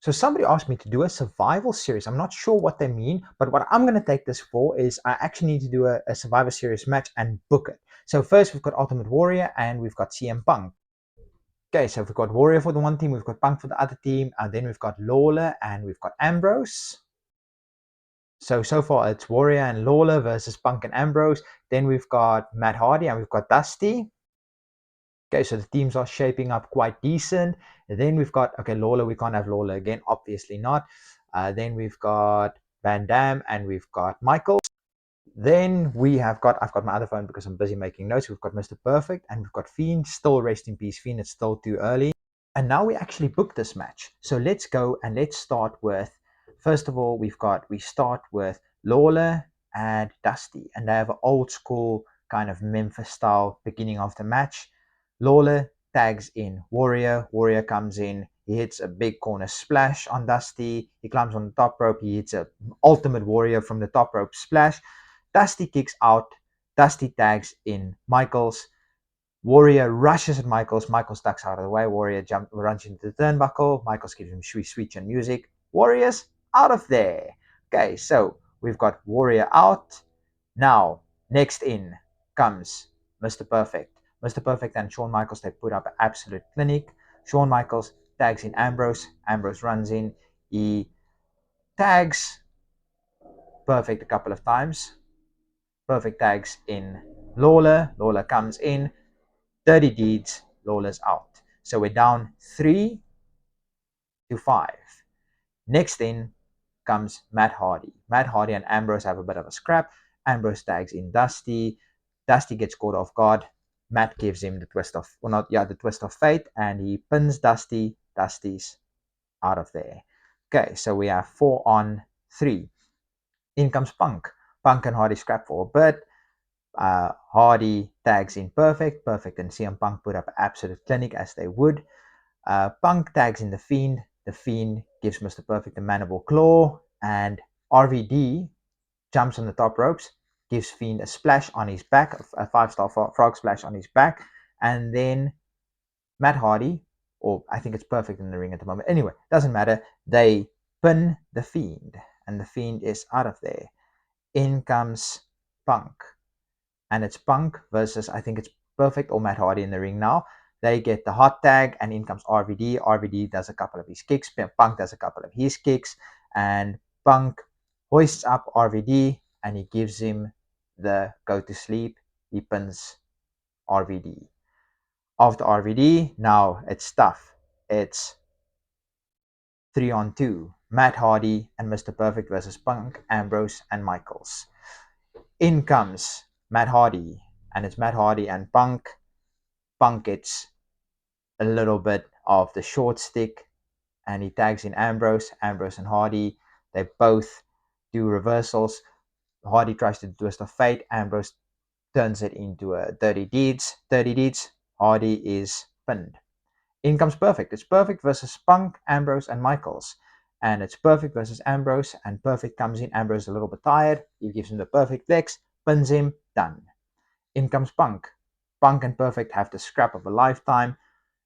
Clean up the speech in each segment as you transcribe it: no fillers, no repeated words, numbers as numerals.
So somebody asked me to do a survival series. I'm not sure what they mean, but what I'm going to take this for is I actually need to do a Survivor Series match and book it. So first we've got Ultimate Warrior and we've got CM Punk. Okay, so we've got Warrior for the one team, we've got Punk for the other team, and then we've got Lawler and we've got Ambrose. So far it's Warrior and Lawler versus Punk and Ambrose. Then we've got Matt Hardy and we've got Dusty. Okay, so the teams are shaping up quite decent. And then we've got, okay, Lawler, we can't have Lawler again, obviously not. Then we've got Van Dam and we've got Michael. Then I've got my other phone because I'm busy making notes. We've got Mr. Perfect and we've got Fiend. Still rest in peace, Fiend. It's still too early. And now we actually booked this match. So let's go and let's start with, first of all, we start with Lawler and Dusty. And they have an old school kind of Memphis style beginning of the match. Lawler tags in Warrior. Warrior comes in. He hits a big corner splash on Dusty. He climbs on the top rope. He hits a Ultimate Warrior from the top rope splash. Dusty kicks out. Dusty tags in Michaels. Warrior rushes at Michaels. Michaels ducks out of the way. Warrior runs into the turnbuckle. Michaels gives him switch and music. Warrior's out of there. Okay, so we've got Warrior out. Now, next in comes Mr. Perfect. Mr. Perfect and Shawn Michaels, they put up an absolute clinic. Shawn Michaels tags in Ambrose. Ambrose runs in. He tags Perfect a couple of times. Perfect tags in Lawler. Lawler comes in. Dirty Deeds. Lawler's out. So we're down 3-5. Next in comes Matt Hardy. Matt Hardy and Ambrose have a bit of a scrap. Ambrose tags in Dusty. Dusty gets caught off guard. Matt gives him the twist of, the twist of fate, and he pins Dusty. Dusty's out of there. Okay, so we have 4-on-3. In comes Punk. Punk and Hardy scrap for a bit. Hardy tags in Perfect. Perfect and CM Punk put up an absolute clinic as they would. Punk tags in the Fiend. The Fiend gives Mr. Perfect a mandible claw, and RVD jumps on the top ropes, gives Fiend a splash on his back, a 5-star frog splash on his back, and then Matt Hardy, or I think it's Perfect in the ring at the moment. Anyway, doesn't matter. They pin the Fiend, and the Fiend is out of there. In comes Punk, and it's Punk versus, I think it's Perfect or Matt Hardy in the ring now. They get the hot tag, and in comes RVD. RVD does a couple of his kicks. Punk does a couple of his kicks, and Punk hoists up RVD, and he gives him the go to sleep. He pins RVD. After RVD, now it's tough. It's 3-on-2. Matt Hardy and Mr. Perfect versus Punk, Ambrose, and Michaels. In comes Matt Hardy, and it's Matt Hardy and Punk. Punk gets a little bit of the short stick, and he tags in Ambrose and Hardy. They both do reversals. Hardy tries to do twist of fate. Ambrose turns it into a Dirty Deeds. Hardy is pinned. In comes Perfect. It's Perfect versus Punk, Ambrose, and Michaels. And it's Perfect versus Ambrose, and Perfect comes in. Ambrose is a little bit tired. He gives him the Perfect flex, pins him, done. In comes Punk. Punk and Perfect have the scrap of a lifetime,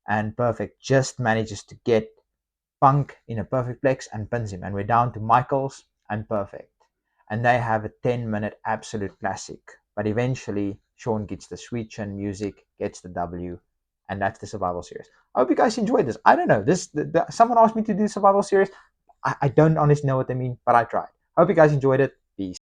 and Perfect just manages to get Punk in a perfect plex and pins him. And we're down to Michaels and Perfect. And they have a 10-minute absolute classic. But eventually, Shawn gets the sweet chin music, gets the W, and that's the Survival Series. I hope you guys enjoyed this. I don't know. Someone asked me to do Survival Series. I don't honestly know what they mean, but I tried. Hope you guys enjoyed it.